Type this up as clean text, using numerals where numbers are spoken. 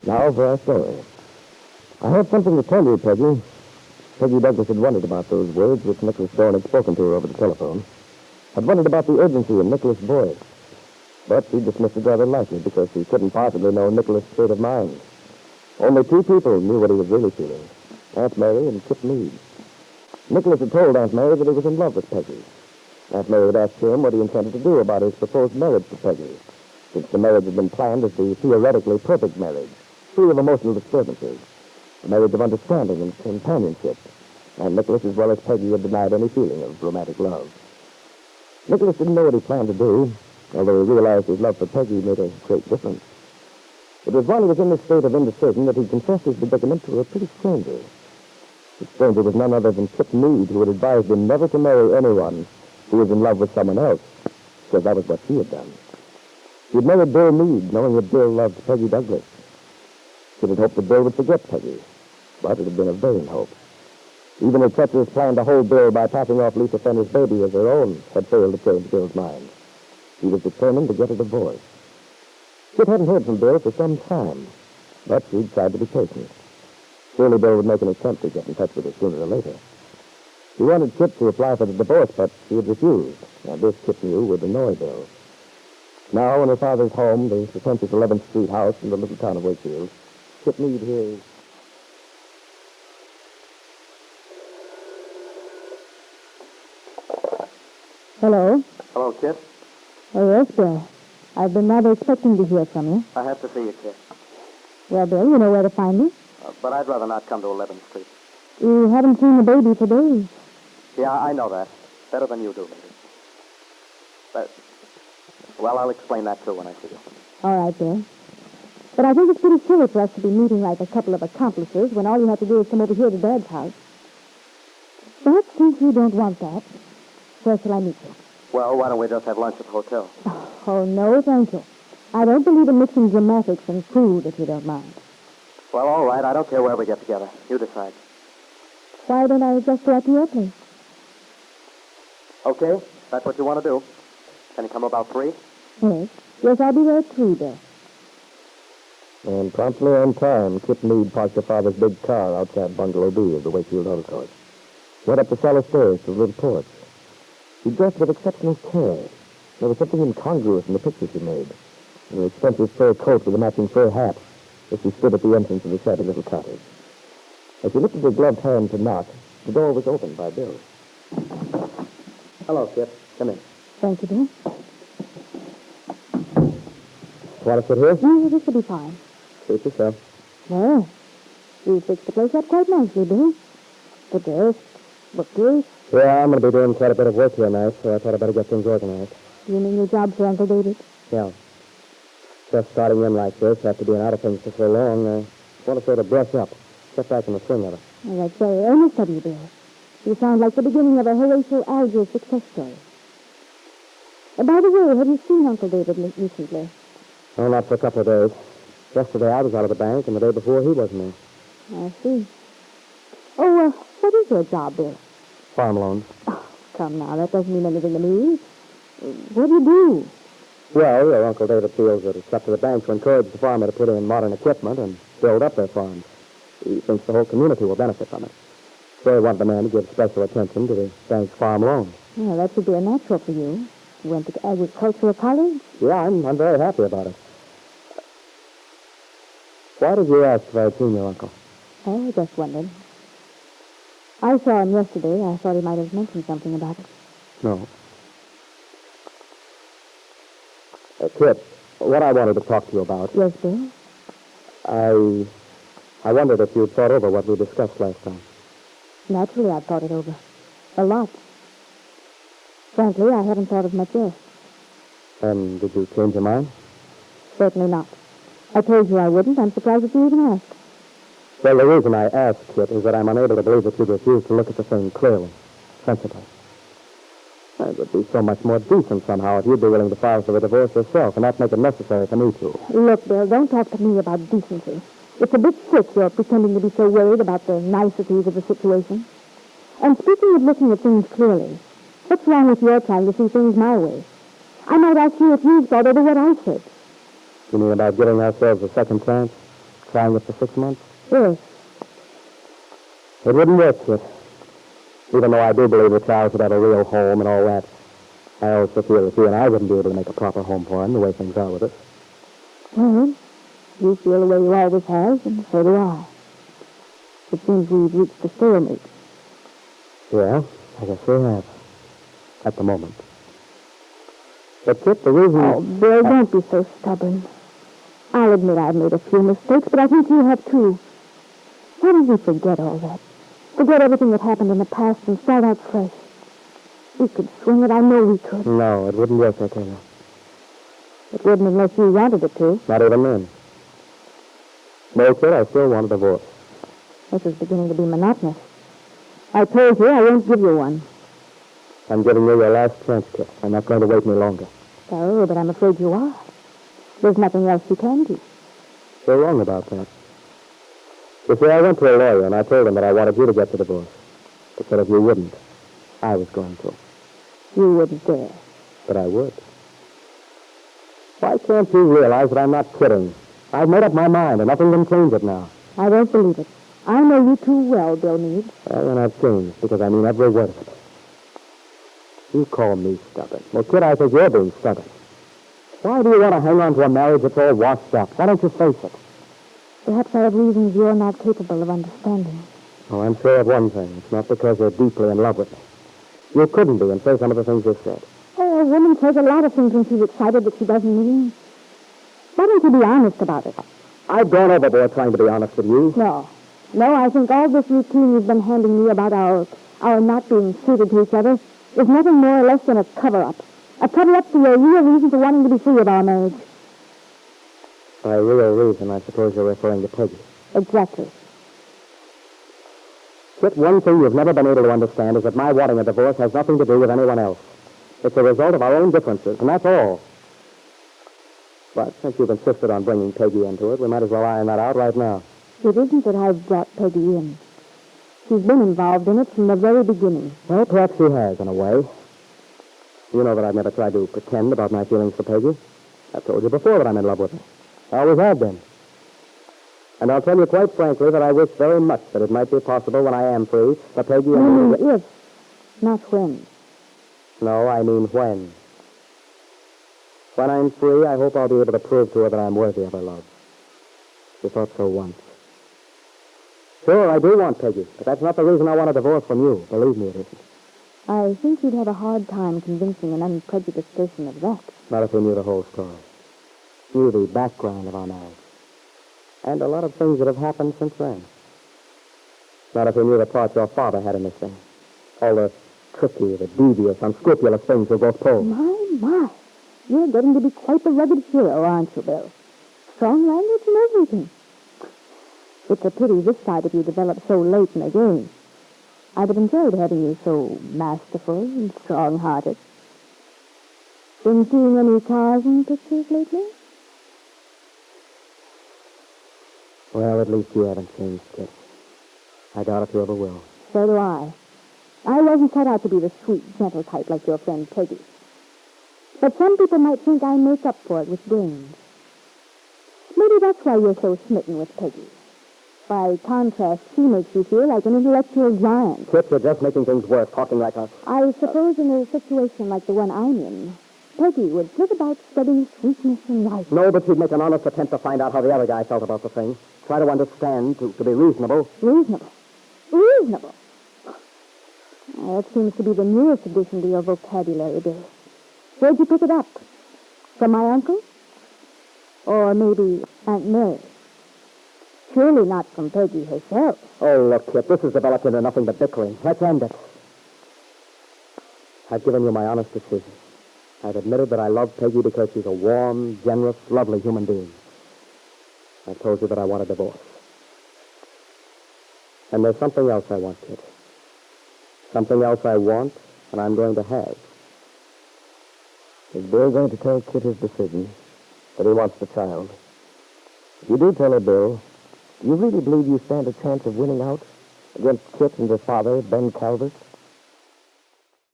Now for our story. I have something to tell you, Peggy. Peggy Douglas had wondered about those words which Nicholas Dorn had spoken to her over the telephone. Had wondered about the urgency in Nicholas' voice. But she dismissed it rather lightly because she couldn't possibly know Nicholas' state of mind. Only two people knew what he was really feeling. Aunt Mary and Kitt Meade. Nicholas had told Aunt Mary that he was in love with Peggy. Aunt Mary had asked him what he intended to do about his proposed marriage to Peggy, since the marriage had been planned as the theoretically perfect marriage, free of emotional disturbances, a marriage of understanding and companionship, and Nicholas, as well as Peggy, had denied any feeling of romantic love. Nicholas didn't know what he planned to do, although he realized his love for Peggy made a great difference. It was while he was in this state of indecision that he confessed his predicament to a pretty stranger. The stranger was none other than Kitt Meade, who had advised him never to marry anyone who was in love with someone else, because that was what she had done. She had married Bill Meade, knowing that Bill loved Peggy Douglas. She had hoped that Bill would forget Peggy, but it had been a vain hope. Even her treacherous plan to hold Bill by passing off Lisa Fenner's baby as her own had failed to change Bill's mind. He was determined to get a divorce. Kitt hadn't heard from Bill for some time, but she'd tried to be patient. Surely Bill would make an attempt to get in touch with her sooner or later. He wanted Kitt to apply for the divorce, but she had refused, and this Kitt knew would annoy Bill. Now, in her father's home, the pretentious 11th Street house in the little town of Wakefield, Kitt Meade hears... Hello? Hello, Kitt. Oh, yes, Bill. I've been rather expecting to hear from you. I have to see you, Kitt. Well, Bill, you know where to find me. But I'd rather not come to 11th Street. You haven't seen the baby for days. Yeah, I know that. Better than you do, maybe. But, well, I'll explain that, too, when I see you. All right, Bill. But I think it's pretty silly for us to be meeting like a couple of accomplices when all you have to do is come over here to Dad's house. But since you don't want that, where shall I meet you? Well, why don't we just have lunch at the hotel? Oh, no, thank you. I don't believe in mixing dramatics and food, if you don't mind. Well, all right. I don't care where we get together. You decide. Why don't I just go out to your place? Okay, that's what you want to do. Can you come about 3? Yes. Yes, I'll be there at 3, Bill. And promptly on time, Kitt Meade parked her father's big car outside Bungalow B of the Wakefield Auto Court. Went up the cellar stairs to the little porch. She dressed with exceptional care. There was something incongruous in the picture she made. An expensive fur coat with a matching fur hat as she stood at the entrance of the shabby little cottage. As she lifted her gloved hand to knock, the door was opened by Bill. Hello, Kitt. Come in. Thank you, Bill. Want to sit here? No, this will be fine. Suit yourself. Well, you fixed the place up quite nicely, Bill. The desk, bookcase. Yeah, I'm going to be doing quite a bit of work here tonight, so I thought I'd better get things organized. You mean your job for Uncle David? Yeah. Just starting in like this, after being out of things for so long, I want to sort of brush up. Get back in the swing of it. Well, that's very earnest of you, Bill. You sound like the beginning of a Horatio Alger success story. By the way, have you seen Uncle David recently? Oh, not for a couple of days. Yesterday I was out of the bank, and the day before he wasn't there. I see. Oh, what is your job, Bill? Farm loans. Oh, come now, that doesn't mean anything to me. What do you do? Well, your Uncle David feels that it's up to the bank to encourage the farmer to put in modern equipment and build up their farms. He thinks the whole community will benefit from it. So he wanted the man to give special attention to the bank's farm loans. Well, that should be a natural for you. You went to agricultural college? Yeah, I'm very happy about it. Why did you ask if I had seen your uncle? Oh, I just wondered. I saw him yesterday. I thought he might have mentioned something about it. No. Kitt, what I wanted to talk to you about... Yes, Bill? I wondered if you'd thought over what we discussed last time. Naturally, I've thought it over. A lot. Frankly, I haven't thought of much else. And did you change your mind? Certainly not. I told you I wouldn't. I'm surprised that you even asked. Well, the reason I asked, Kitt, is that I'm unable to believe that you'd refuse to look at the thing clearly, sensibly. It would be so much more decent somehow if you'd be willing to file for the divorce yourself and not make it necessary for me to. Look, Bill, don't talk to me about decency. It's a bit sick you're pretending to be so worried about the niceties of the situation. And speaking of looking at things clearly, what's wrong with your trying to see things my way? I might ask you if you've thought over what I said. You mean about giving ourselves a second chance? Trying it for 6 months? Yes. It wouldn't work, Kitt. Even though I do believe the child should have a real home and all that, I also feel that you and I wouldn't be able to make a proper home for him the way things are with us. Well, you feel the way you always have, and so do I. It seems we've reached a stalemate. Yeah, I guess we have. At the moment. But, Kitt, the reason... Oh, Bill, don't be so stubborn. I'll admit I've made a few mistakes, but I think you have too. Why don't we forget all that? Forget everything that happened in the past and start out fresh. We could swing it. I know we could. No, it wouldn't work, I tell you. It wouldn't unless you wanted it to. Not even then. No, Kitt, I still want a divorce. This is beginning to be monotonous. I told you I won't give you one. I'm giving you your last chance, Kitt. I'm not going to wait any longer. Oh, but I'm afraid you are. There's nothing else you can do. You're wrong about that. You see, I went to a lawyer and I told him that I wanted you to get the divorce. He said if you wouldn't, I was going to. You wouldn't dare. But I would. Why can't you realize that I'm not kidding? I've made up my mind and nothing can change it now. I don't believe it. I know you too well, Bill Meade. Well, then I've changed because I mean every word of it. You call me stubborn. Well, Kid, I think you're being stubborn. Why do you want to hang on to a marriage that's all washed up? Why don't you face it? Perhaps I have reasons you're not capable of understanding. Oh, I'm sure of one thing. It's not because you're deeply in love with me. You couldn't be and say some of the things you said. Oh, a woman says a lot of things when she's excited that she doesn't mean. Why don't you be honest about it? I've gone overboard trying to be honest with you. No, I think all this routine you've been handing me about our not being suited to each other is nothing more or less than a cover-up. A cover-up for your real reason for wanting to be free of our marriage. By real reason, I suppose you're referring to Peggy. Exactly. Kit, one thing you've never been able to understand is that my wanting a divorce has nothing to do with anyone else. It's a result of our own differences, and that's all. But since you've insisted on bringing Peggy into it, we might as well iron that out right now. It isn't that I've brought Peggy in. She's been involved in it from the very beginning. Well, perhaps she has, in a way. You know that I've never tried to pretend about my feelings for Peggy. I've told you before that I'm in love with her. I always have been. And I'll tell you quite frankly that I wish very much that it might be possible when I am free for Peggy and... If, not when. No, I mean when. When I'm free, I hope I'll be able to prove to her that I'm worthy of her love. She thought so once. Sure, I do want Peggy, but that's not the reason I want a divorce from you. Believe me, it isn't. I think you'd have a hard time convincing an unprejudiced person of that. Not if we knew the whole story. Knew the background of our marriage. And a lot of things that have happened since then. Not if we knew the part your father had in this thing. All the tricky, the devious, unscrupulous things we both pulled. My. You're getting to be quite the rugged hero, aren't you, Bill? Strong language and everything. It's a pity this side of you developed so late in the game. I'd have enjoyed having you so masterful and strong-hearted. Been seeing any cars and pictures lately? Well, at least you haven't changed, Kit. I doubt if you ever will. So do I. I wasn't cut out to be the sweet, gentle type like your friend Peggy. But some people might think I make up for it with brains. Maybe that's why you're so smitten with Peggy. By contrast, she makes you feel like an intellectual giant. Kit, you're just making things worse, talking like a... I suppose in a situation like the one I'm in, Peggy would flit about studying sweetness and life. No, but she'd make an honest attempt to find out how the other guy felt about the thing. Try to understand, to be reasonable. Reasonable? That seems to be the newest addition to your vocabulary, Bill. Where'd you pick it up? From my uncle? Or maybe Aunt Mary? Surely not from Peggy herself. Oh, look, Kit, this has developed into nothing but bickering. Let's end it. I've given you my honest decision. I've admitted that I love Peggy because she's a warm, generous, lovely human being. I've told you that I want a divorce. And there's something else I want, Kit. Something else I want, and I'm going to have. Is Bill going to tell Kit his decision? That he wants the child? If you do tell her, Bill, do you really believe you stand a chance of winning out against Kit and her father, Ben Calvert?